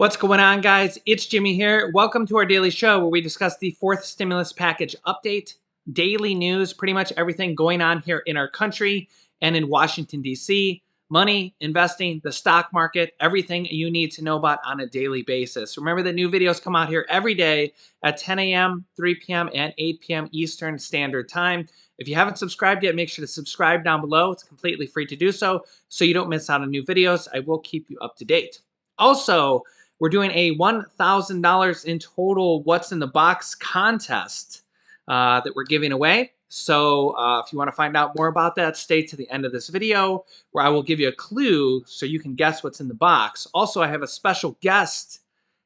What's going on, guys? It's Jimmy here. Welcome to our daily show where we discuss the fourth stimulus package update, daily news, pretty much everything going on here in our country and in Washington, D.C., money, investing, the stock market, everything you need to know about on a daily basis. Remember that new videos come out here every day at 10 a.m., 3 p.m., and 8 p.m. Eastern Standard Time. If you haven't subscribed yet, make sure to subscribe down below. It's completely free to do so you don't miss out on new videos. I will keep you up to date. Also, we're doing a $1,000 in total What's in the Box contest that we're giving away. So if you want to find out more about that, stay to the end of this video where I will give you a clue so you can guess what's in the box. Also, I have a special guest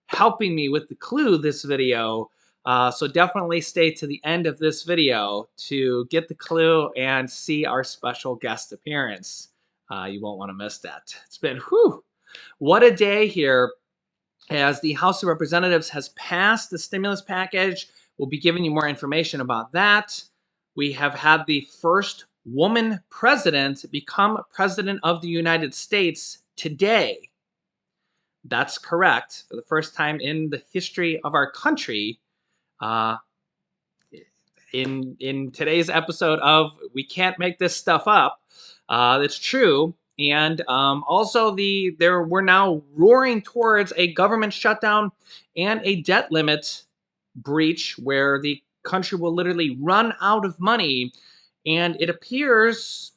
helping me with the clue this video. So definitely stay to the end of this video to get the clue and see our special guest appearance. You won't want to miss that. It's been, what a day here. As the House of Representatives has passed the stimulus package, we'll be giving you more information about that. We have had the first woman president become president of the United States today. That's correct. For the first time in the history of our country, in today's episode of We Can't Make This Stuff Up, it's true. And also, we're now roaring towards a government shutdown and a debt limit breach where the country will literally run out of money. And it appears,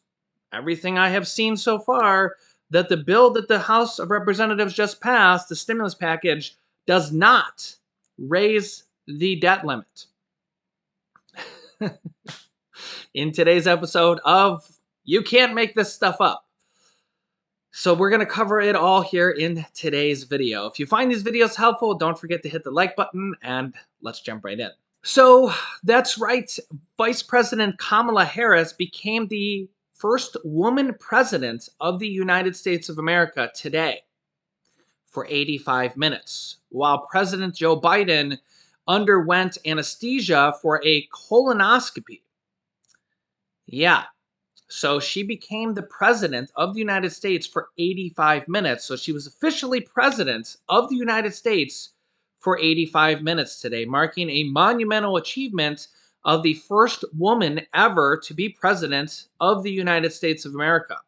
everything I have seen so far, that the bill that the House of Representatives just passed, the stimulus package, does not raise the debt limit. In today's episode of You Can't Make This Stuff Up. So we're going to cover it all here in today's video. If you find these videos helpful, don't forget to hit the like button and let's jump right in. So that's right. Vice President Kamala Harris became the first woman president of the United States of America today for 85 minutes, while President Joe Biden underwent anesthesia for a colonoscopy. Yeah. So she became the president of the United States for 85 minutes. So she was officially president of the United States for 85 minutes today, marking a monumental achievement of the first woman ever to be president of the United States of America.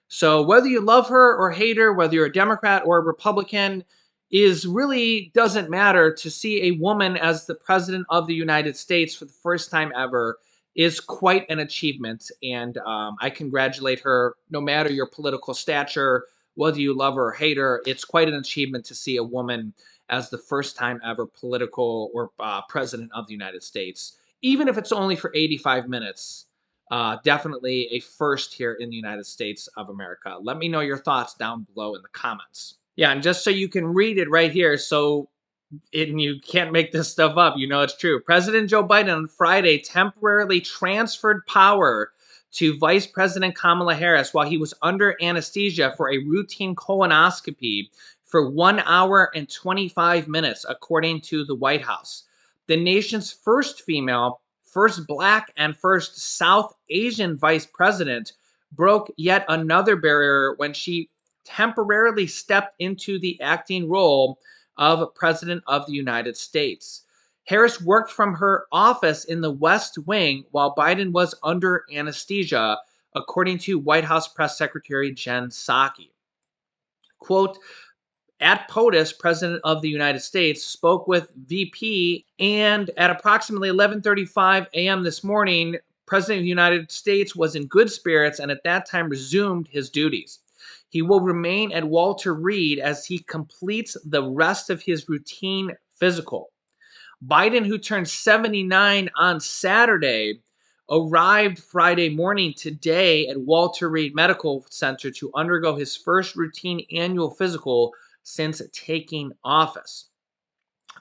So whether you love her or hate her, whether you're a Democrat or a Republican, really doesn't matter. To see a woman as the president of the United States for the first time ever is quite an achievement, and I congratulate her. No matter your political stature, whether you love her or hate her, it's quite an achievement to see a woman as the first time ever political or president of the United States, even if it's only for 85 minutes. Definitely a first here in the United States of America. Let me know your thoughts down below in the comments. Yeah, and just so you can read it right here, and you can't make this stuff up, you know it's true. President Joe Biden on Friday temporarily transferred power to Vice President Kamala Harris while he was under anesthesia for a routine colonoscopy for 1 hour and 25 minutes, according to the White House. The nation's first female, first Black, and first South Asian vice president broke yet another barrier when she temporarily stepped into the acting role of President of the United States. Harris worked from her office in the West Wing while Biden was under anesthesia, according to White House Press Secretary Jen Psaki. Quote, at POTUS, President of the United States spoke with VP, and at approximately 11:35 a.m. this morning, President of the United States was in good spirits and at that time resumed his duties. He will remain at Walter Reed as he completes the rest of his routine physical. Biden, who turned 79 on Saturday, arrived Friday morning today at Walter Reed Medical Center to undergo his first routine annual physical since taking office.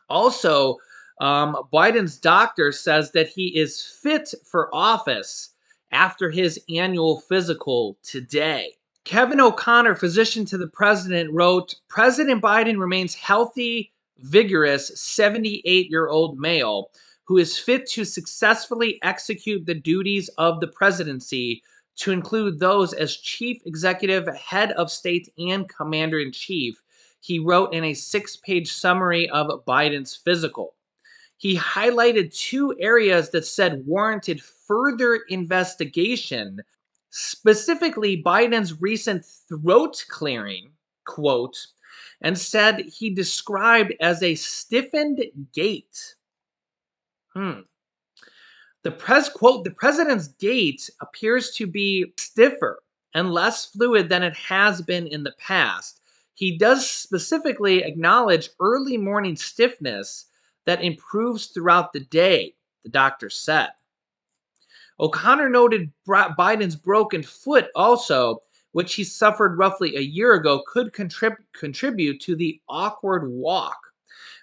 Also, Biden's doctor says that he is fit for office after his annual physical today. Kevin O'Connor, physician to the president, wrote, President Biden remains healthy, vigorous 78-year-old male who is fit to successfully execute the duties of the presidency, to include those as chief executive, head of state, and commander-in-chief. he wrote in a 6-page summary of Biden's physical. He highlighted 2 areas that said warranted further investigation, specifically Biden's recent throat clearing, quote, and said he described as a stiffened gait. Quote, the president's gait appears to be stiffer and less fluid than it has been in the past. He does specifically acknowledge early morning stiffness that improves throughout the day, the doctor said. O'Connor noted Biden's broken foot also, which he suffered roughly a year ago, could contribute to the awkward walk.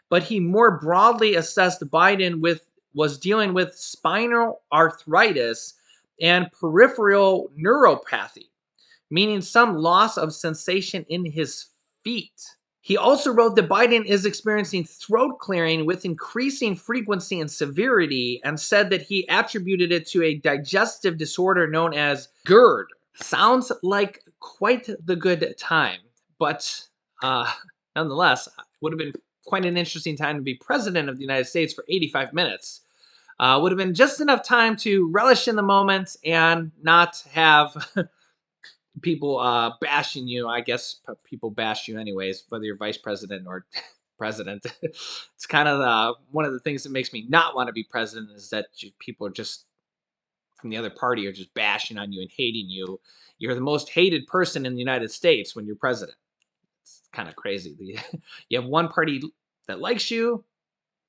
But he more broadly assessed Biden was dealing with spinal arthritis and peripheral neuropathy, meaning some loss of sensation in his feet. He also wrote that Biden is experiencing throat clearing with increasing frequency and severity, and said that he attributed it to a digestive disorder known as GERD. Sounds like quite the good time, but nonetheless, it would have been quite an interesting time to be president of the United States for 85 minutes. Would have been just enough time to relish in the moment and not have people bashing you. I guess people bash you anyways, whether you're vice president or president. It's kind of one of the things that makes me not want to be president is that people are just from the other party are just bashing on you and hating you. You're the most hated person in the United States when you're president. It's kind of crazy. You have one party that likes you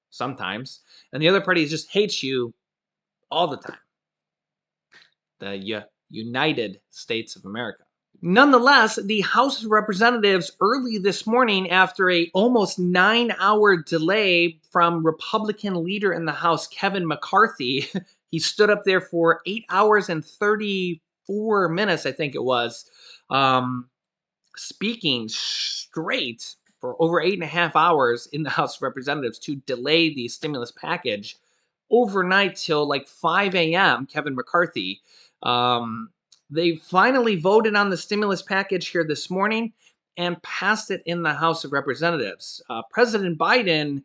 sometimes, and the other party just hates you all the time. The United States of America. Nonetheless, the House of Representatives early this morning, after a almost 9-hour delay from Republican leader in the House, Kevin McCarthy, he stood up there for 8 hours and 34 minutes, I think it was, speaking straight for over 8.5 hours in the House of Representatives to delay the stimulus package overnight till like 5 a.m., Kevin McCarthy. They finally voted on the stimulus package here this morning and passed it in the House of Representatives. President Biden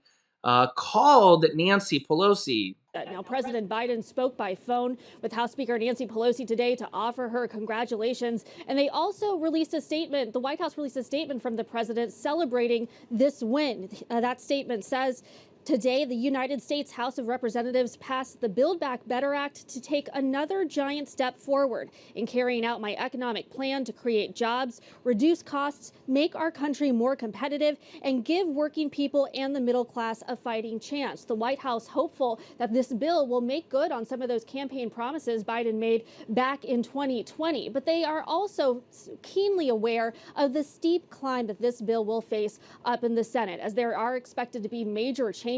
called Nancy Pelosi. Now, President Biden spoke by phone with House Speaker Nancy Pelosi today to offer her congratulations. And they also released a statement. The White House released a statement from the president celebrating this win. That statement says, today, the United States House of Representatives passed the Build Back Better Act to take another giant step forward in carrying out my economic plan to create jobs, reduce costs, make our country more competitive, and give working people and the middle class a fighting chance. The White House hopeful that this bill will make good on some of those campaign promises Biden made back in 2020. But they are also keenly aware of the steep climb that this bill will face up in the Senate, as there are expected to be major changes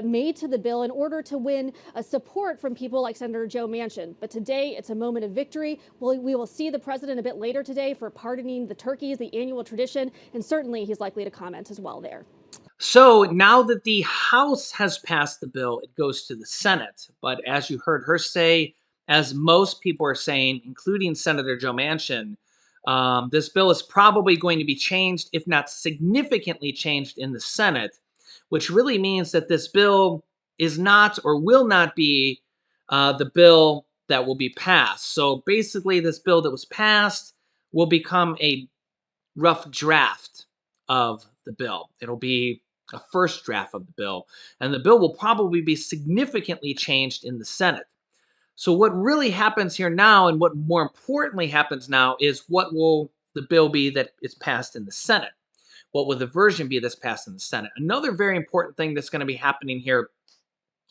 made to the bill in order to win support from people like Senator Joe Manchin. But today, it's a moment of victory. We will see the president a bit later today for pardoning the turkeys, the annual tradition, and certainly he's likely to comment as well there. So now that the House has passed the bill, it goes to the Senate. But as you heard her say, as most people are saying, including Senator Joe Manchin, this bill is probably going to be changed, if not significantly changed, in the Senate, which really means that this bill is not or will not be the bill that will be passed. So basically, this bill that was passed will become a rough draft of the bill. It'll be a first draft of the bill, and the bill will probably be significantly changed in the Senate. So what really happens here now, and what more importantly happens now, is what will the bill be that is passed in the Senate? What will the version be that's passed in the Senate? Another very important thing that's going to be happening here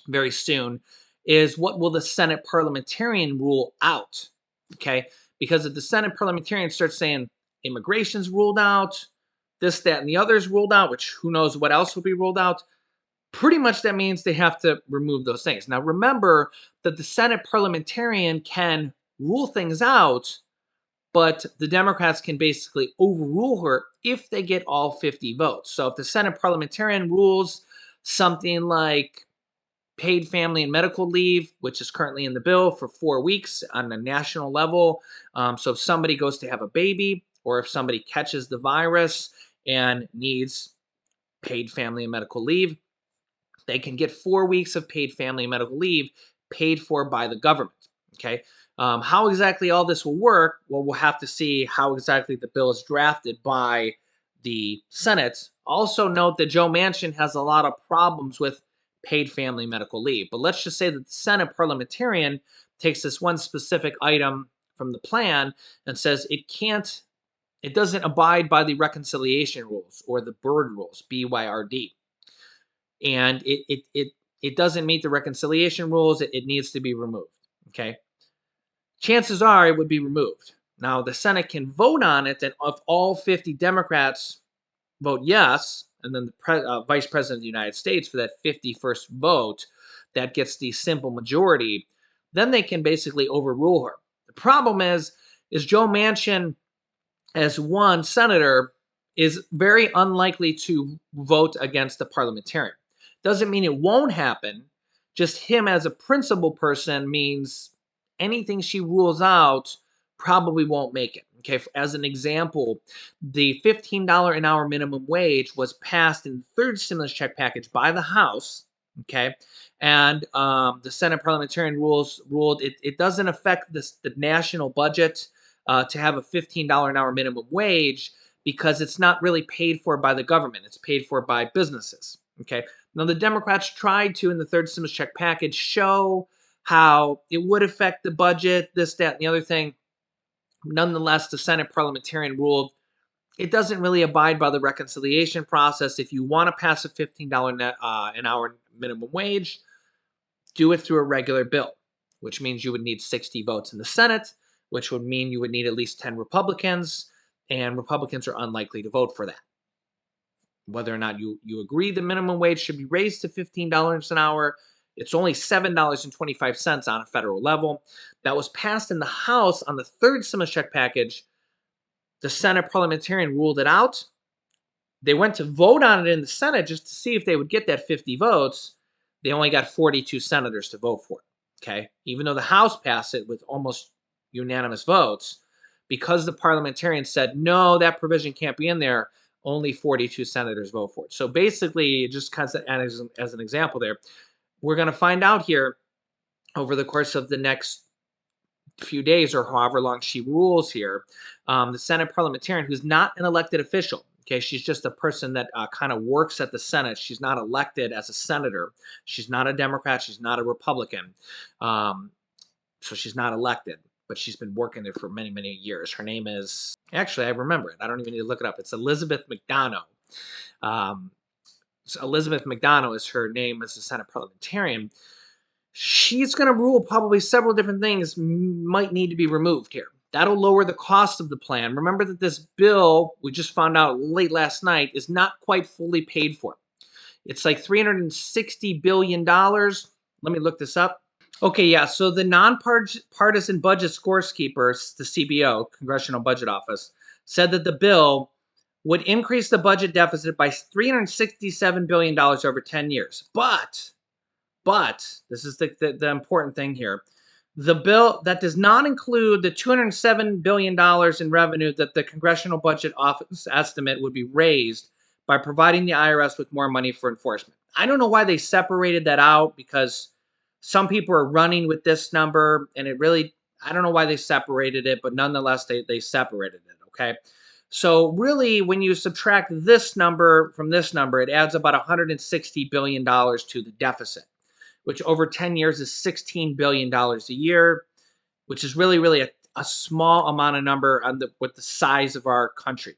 very soon is what will the Senate parliamentarian rule out? Okay, because if the Senate parliamentarian starts saying immigration's ruled out, this, that, and the other is ruled out, which who knows what else will be ruled out, pretty much that means they have to remove those things. Now remember that the Senate parliamentarian can rule things out, but the Democrats can basically overrule her if they get all 50 votes. So if the Senate parliamentarian rules something like paid family and medical leave, which is currently in the bill for 4 weeks on a national level. So if somebody goes to have a baby, or if somebody catches the virus and needs paid family and medical leave, they can get 4 weeks of paid family and medical leave paid for by the government. Okay. How exactly all this will work? Well, we'll have to see how exactly the bill is drafted by the Senate. Also, note that Joe Manchin has a lot of problems with paid family medical leave. But let's just say that the Senate parliamentarian takes this one specific item from the plan and says it doesn't abide by the reconciliation rules or the Byrd rules, BYRD, and it doesn't meet the reconciliation rules. It needs to be removed. Okay, chances are it would be removed. Now the Senate can vote on it, and if all 50 Democrats vote yes, and then the Vice President of the United States for that 51st vote, that gets the simple majority, then they can basically overrule her. The problem is Joe Manchin, as one senator, is very unlikely to vote against the parliamentarian. Doesn't mean it won't happen. Just him as a principal person means anything she rules out probably won't make it. Okay, as an example, the $15 an hour minimum wage was passed in the third stimulus check package by the House. Okay, and the Senate parliamentarian ruled it doesn't affect the national budget to have a $15 an hour minimum wage because it's not really paid for by the government. It's paid for by businesses. Okay. Now, the Democrats tried to, in the third stimulus check package, show how it would affect the budget, this, that, and the other thing. Nonetheless, the Senate parliamentarian ruled it doesn't really abide by the reconciliation process. If you want to pass a $15 an hour minimum wage, do it through a regular bill, which means you would need 60 votes in the Senate, which would mean you would need at least 10 Republicans, and Republicans are unlikely to vote for that. Whether or not you agree the minimum wage should be raised to $15 an hour, it's only $7.25 on a federal level. That was passed in the House on the third stimulus check package. The Senate parliamentarian ruled it out. They went to vote on it in the Senate just to see if they would get that 50 votes. They only got 42 senators to vote for it. Okay. Even though the House passed it with almost unanimous votes, because the parliamentarian said, no, that provision can't be in there, only 42 senators vote for it. So basically, just kind of as an example there, we're going to find out here over the course of the next few days or however long she rules here, the Senate parliamentarian, who's not an elected official. Okay, she's just a person that kind of works at the Senate. She's not elected as a senator. She's not a Democrat. She's not a Republican. So she's not elected, but she's been working there for many, many years. Her name is, actually, I remember it. I don't even need to look it up. It's Elizabeth McDonough. So Elizabeth McDonough is her name as a Senate parliamentarian. She's going to rule probably several different things might need to be removed here. That'll lower the cost of the plan. Remember that this bill, we just found out late last night, is not quite fully paid for. It's like $360 billion. Let me look this up. Okay, yeah, so the nonpartisan budget scorekeepers, the CBO, Congressional Budget Office, said that the bill would increase the budget deficit by $367 billion over 10 years. But this is the important thing here. The bill that does not include the $207 billion in revenue that the Congressional Budget Office estimate would be raised by providing the IRS with more money for enforcement. I don't know why they separated that out, because some people are running with this number, and it really, I don't know why they separated it, but nonetheless, they separated it, okay? So really, when you subtract this number from this number, it adds about $160 billion to the deficit, which over 10 years is $16 billion a year, which is really, really a small amount of number with the size of our country.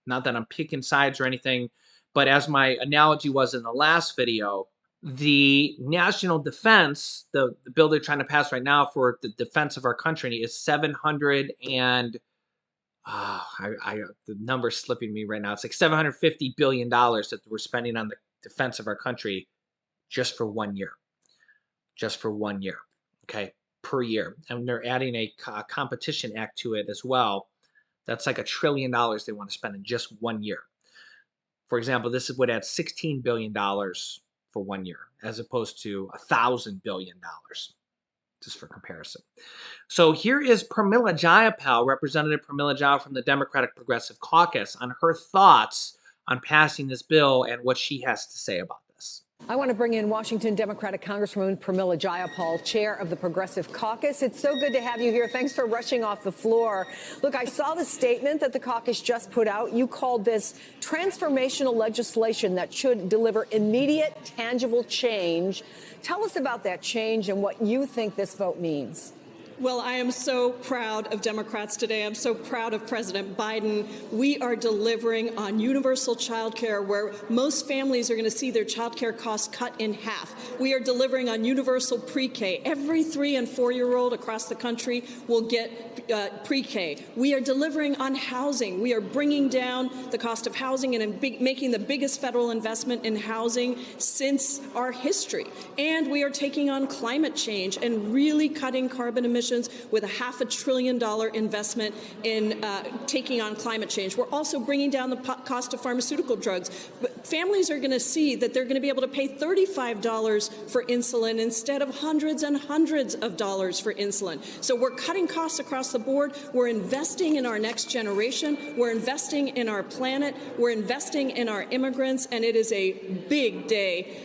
Not that I'm picking sides or anything, but as my analogy was in the last video, the national defense, the bill they're trying to pass right now for the defense of our country is 700 and the number's slipping me right now. It's like $750 billion that we're spending on the defense of our country just for 1 year. Just for 1 year, okay, per year. And they're adding a competition act to it as well. That's like $1 trillion they want to spend in just 1 year. For example, this would add $16 billion for 1 year, as opposed to $1,000 billion, just for comparison. So here is Pramila Jayapal, Representative Pramila Jayapal from the Democratic Progressive Caucus, on her thoughts on passing this bill and what she has to say about this. I want to bring in Washington Democratic Congresswoman Pramila Jayapal, chair of the Progressive Caucus. It's so good to have you here. Thanks for rushing off the floor. Look, I saw the statement that the caucus just put out. You called this transformational legislation that should deliver immediate, tangible change. Tell us about that change and what you think this vote means. Well, I am so proud of Democrats today. I'm so proud of President Biden. We are delivering on universal child care, where most families are going to see their child care costs cut in half. We are delivering on universal pre-K. Every 3- and 4-year-old across the country will get pre-K. We are delivering on housing. We are bringing down the cost of housing and making the biggest federal investment in housing since our history. And we are taking on climate change and really cutting carbon emissions with a $500 billion investment in taking on climate change. We're also bringing down the cost of pharmaceutical drugs. But families are going to see that they're going to be able to pay $35 for insulin instead of hundreds and hundreds of dollars for insulin. So we're cutting costs across the board. We're investing in our next generation. We're investing in our planet. We're investing in our immigrants. And it is a big day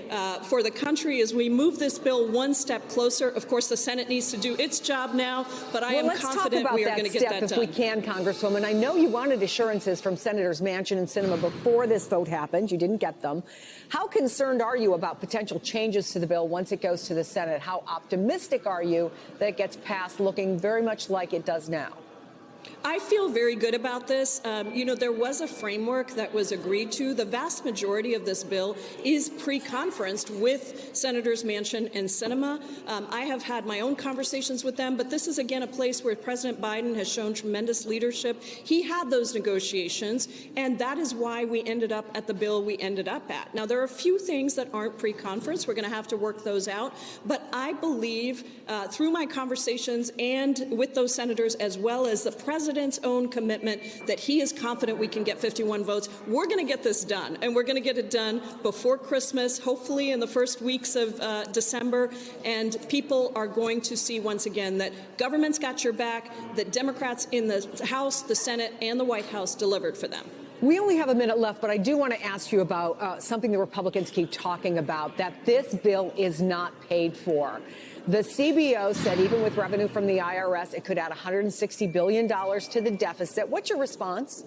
for the country as we move this bill one step closer. Of course, the Senate needs to do its job now, but I am confident we are going to get that done. If we can, Congresswoman, I know you wanted assurances from Senators Manchin and Sinema before this vote happened. You didn't get them. How concerned are you about potential changes to the bill once it goes to the Senate? How optimistic are you that it gets passed looking very much like it does now? I feel very good about this. There was a framework that was agreed to. The vast majority of this bill is pre-conferenced with Senators Manchin and Sinema. I have had my own conversations with them, but this is, again, a place where President Biden has shown tremendous leadership. He had those negotiations, and that is why we ended up at the bill we ended up at. Now, there are a few things that aren't pre-conference. We're going to have to work those out, but I believe through my conversations and with those senators, as well as the President's own commitment that he is confident we can get 51 votes, we're going to get this done, and we're going to get it done before Christmas, hopefully in the first weeks of December, and people are going to see once again that government's got your back, that Democrats in the House, the Senate, and the White House delivered for them. We only have a minute left, but I do want to ask you about something the Republicans keep talking about, that this bill is not paid for. The CBO said even with revenue from the IRS, it could add $160 billion to the deficit. What's your response?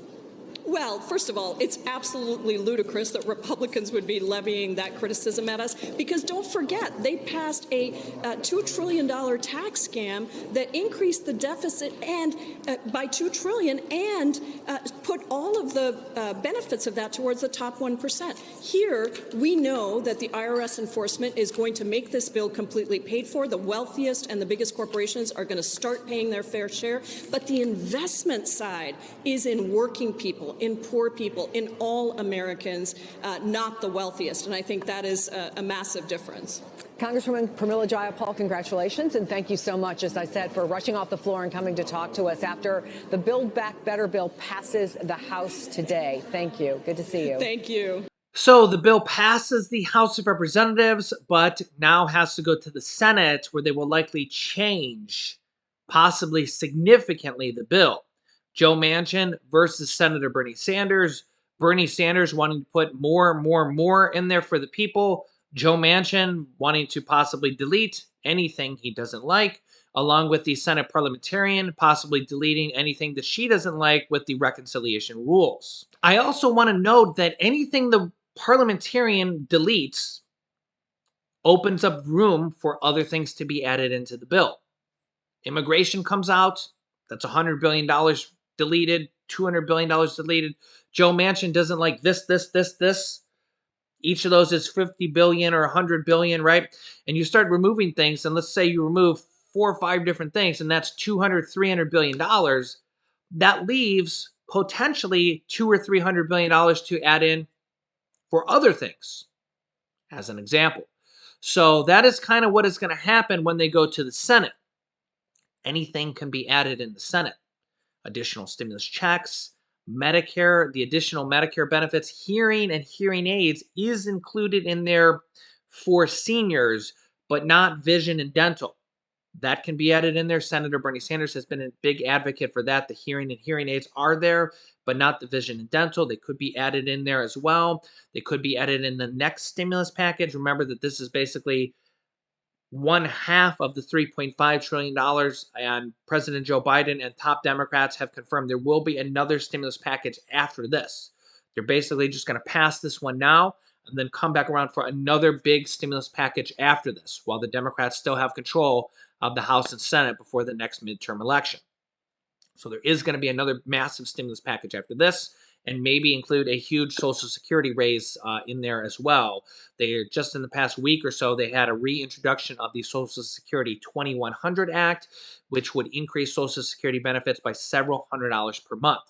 Well, first of all, it's absolutely ludicrous that Republicans would be levying that criticism at us, because don't forget, they passed a $2 trillion tax scam that increased the deficit and by $2 trillion and put all of the benefits of that towards the top 1%. Here, we know that the IRS enforcement is going to make this bill completely paid for. The wealthiest and the biggest corporations are going to start paying their fair share. But the investment side is in working people, in poor people, in all Americans, not the wealthiest. And I think that is a massive difference. Congresswoman Pramila Jayapal, congratulations, and thank you so much, as I said, for rushing off the floor and coming to talk to us after the Build Back Better bill passes the House today. Thank you. Good to see you. Thank you. So the bill passes the House of Representatives, but now has to go to the Senate, where they will likely change, possibly significantly, the bill. Joe Manchin versus Senator Bernie Sanders. Bernie Sanders wanting to put more in there for the people. Joe Manchin wanting to possibly delete anything he doesn't like, along with the Senate parliamentarian possibly deleting anything that she doesn't like with the reconciliation rules. I also want to note that anything the parliamentarian deletes opens up room for other things to be added into the bill. Immigration comes out, that's $100 billion deleted, $200 billion deleted. Joe Manchin doesn't like this. Each of those is 50 billion or 100 billion, right? And you start removing things, and let's say you remove 4 or 5 different things, and that's 200, 300 billion dollars. That leaves potentially 200 or 300 billion dollars to add in for other things, as an example. So that is kind of what is going to happen when they go to the Senate. Anything can be added in the Senate. Additional stimulus checks, Medicare, the additional Medicare benefits, hearing and hearing aids is included in there for seniors, but not vision and dental. That can be added in there. Senator Bernie Sanders has been a big advocate for that. The hearing and hearing aids are there, but not the vision and dental. They could be added in there as well. They could be added in the next stimulus package. Remember that this is basically one half of the $3.5 trillion, and President Joe Biden and top Democrats have confirmed there will be another stimulus package after this. They're basically just going to pass this one now and then come back around for another big stimulus package after this, while the Democrats still have control of the House and Senate before the next midterm election. So there is going to be another massive stimulus package after this, and maybe include a huge Social Security raise in there as well. They just in the past week or so, they had a reintroduction of the Social Security 2100 Act, which would increase Social Security benefits by several $100s per month.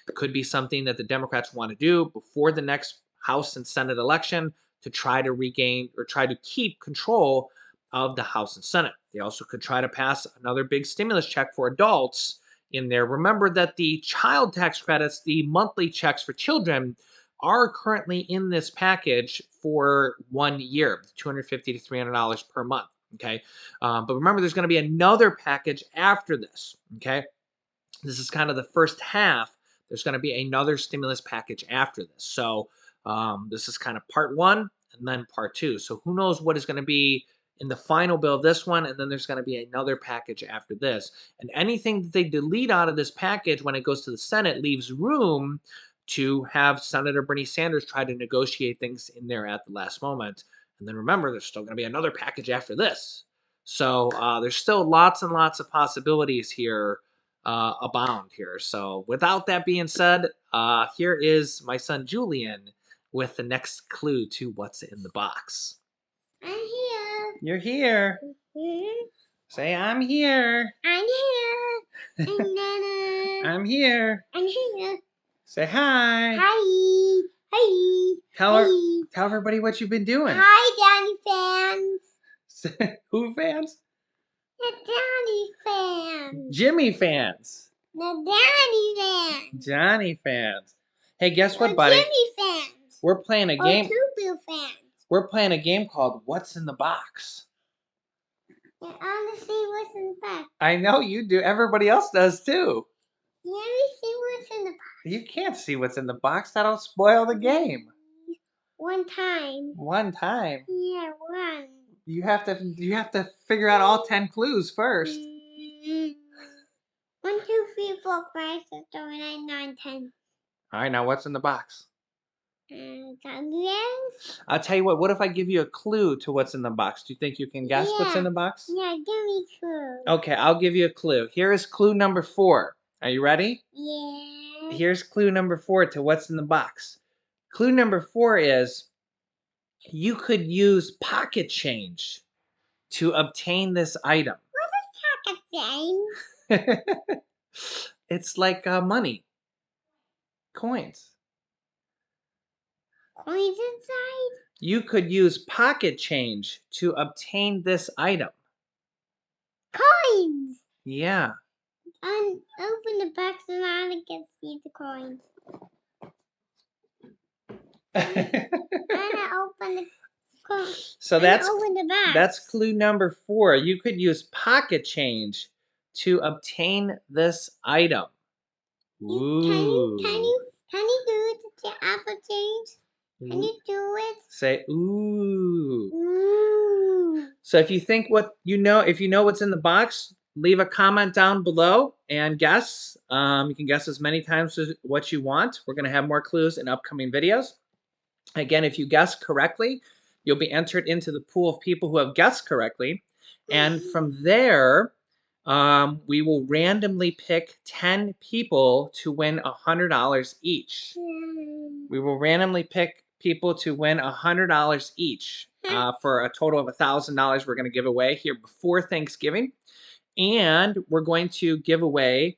It could be something that the Democrats want to do before the next House and Senate election to try to regain or try to keep control of the House and Senate. They also could try to pass another big stimulus check for adults in there. Remember that the child tax credits, the monthly checks for children, are currently in this package for 1 year, $250 to $300 per month. Okay, but remember, there's going to be another package after this. Okay, this is kind of the first half. There's going to be another stimulus package after this. So this is kind of part one and then part two. So who knows what is going to be in the final bill of this one, and then there's going to be another package after this. And anything that they delete out of this package when it goes to the Senate leaves room to have Senator Bernie Sanders try to negotiate things in there at the last moment. And then remember, there's still going to be another package after this. So there's still lots and lots of possibilities here abound here. So without that being said, here is my son Julian with the next clue to what's in the box. I'm here. You're here. Mhm. Say, I'm here. I'm here. I'm Nana. I'm here. I'm here. Say hi. Hi. Hi. Tell everybody what you've been doing. Hi, Danny fans. Who fans? The Danny fans. Jimmy fans. The Danny fans. Johnny fans. Hey, guess what, The buddy? Jimmy fans. We're playing a game. Tubu fans. We're playing a game called What's in the Box. I want to see what's in the box. I know you do. Everybody else does too. Let me see what's in the box. You can't see what's in the box. That'll spoil the game. One time. One time. Yeah, one. You have to figure out all 10 clues first. 1, 2, 3, 4, 5, 6, 7, 8, 9, 10. All right, now what's in the box? Yes? I'll tell you what if I give you a clue to what's in the box? Do you think you can guess what's in the box? Yeah, give me clue. Okay, I'll give you a clue. Here is clue number 4. Are you ready? Yeah. Here's clue number 4 to what's in the box. Clue number 4 is you could use pocket change to obtain this item. Pocket change. It's like money. Coins. Coins inside? You could use pocket change to obtain this item. Coins! Yeah. Open the box and I can see the coins. I open the coins. So Open the box. that's clue number 4. You could use pocket change to obtain this item. Ooh. Can you do it to Apple change? Can you do it? Say ooh. Ooh. So if you think if you know what's in the box, leave a comment down below and guess. You can guess as many times as what you want. We're going to have more clues in upcoming videos. Again, if you guess correctly, you'll be entered into the pool of people who have guessed correctly. And from there, we will randomly pick 10 people to win $100 each. We will randomly pick people to win $100 each for a total of $1,000 we're going to give away here before Thanksgiving. And we're going to give away,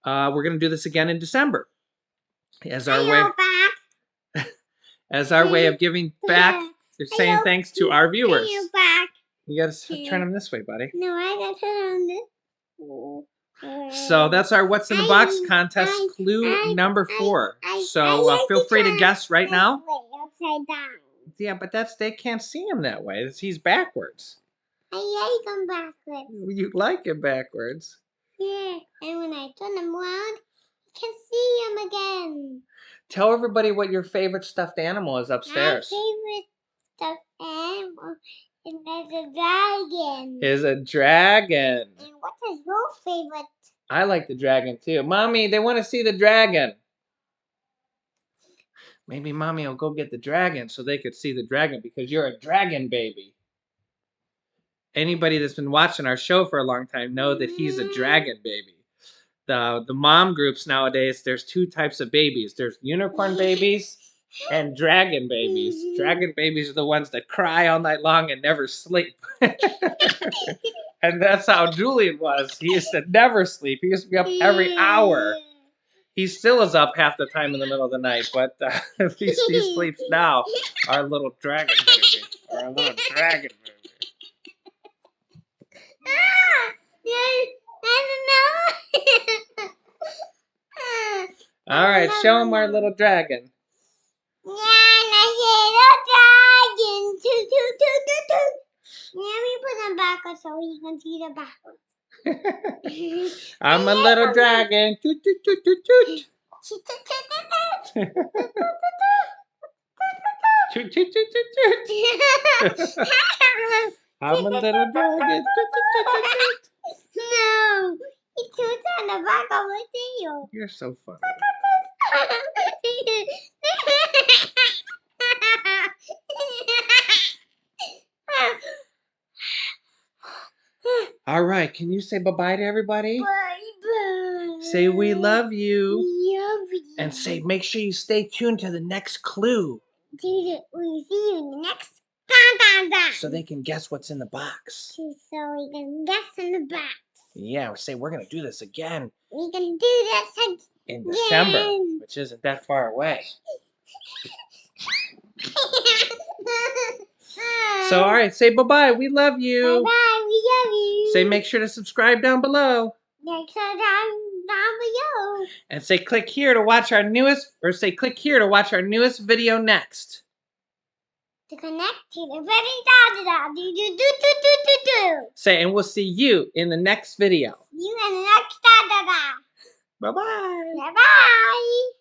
we're going to do this again in December as our way of giving back, saying thanks to our viewers. You got to turn them this way, buddy. No, I got to turn on this. So that's our What's in the Box contest, clue number 4. So feel free to guess right now. Upside down. Yeah, but they can't see him that way. He's backwards. I like them backwards. You like it backwards. Yeah, and when I turn them around, I can see them again. Tell everybody what your favorite stuffed animal is upstairs. My favorite stuffed animal is a dragon. Is a dragon. And what is your favorite? I like the dragon too. Mommy, they want to see the dragon. Maybe Mommy will go get the dragon so they could see the dragon because you're a dragon baby. Anybody that's been watching our show for a long time know that he's a dragon baby. The mom groups nowadays, there's two types of babies. There's unicorn babies and dragon babies. Dragon babies are the ones that cry all night long and never sleep. And that's how Julian was. He used to never sleep. He used to be up every hour. He still is up half the time in the middle of the night, but at least he sleeps now. Our little dragon baby. Our little dragon baby. All right, show him our little dragon. Yeah, I see the dragon. Toot, toot, toot, toot, toot. Now we put him backwards so he can see the backwards. I'm a little dragon. Toot, toot, toot, toot, toot. Toot, toot, toot, toot, Toot, toot, toot, toot, toot. I'm a little dragon. Toot, toot, toot, toot, toot. No, he toots on the back of the tail. You're so funny. All right, can you say bye-bye to everybody? Bye-bye. Say we love you. Love you. And say make sure you stay tuned to the next clue. We see you in the next dun. So they can guess what's in the box. So we can guess in the box. Yeah, say we're going to do this again We can do this again. in December, which isn't that far away. So, all right, say bye-bye. We love you. Bye-bye. We love you. Say make sure to subscribe down below. Next time down below. And say click here to watch our newest, or say click here to watch our newest video next. To connect to the very do. Say, and we'll see you in the next video. You in the next Bye-bye. Bye-bye.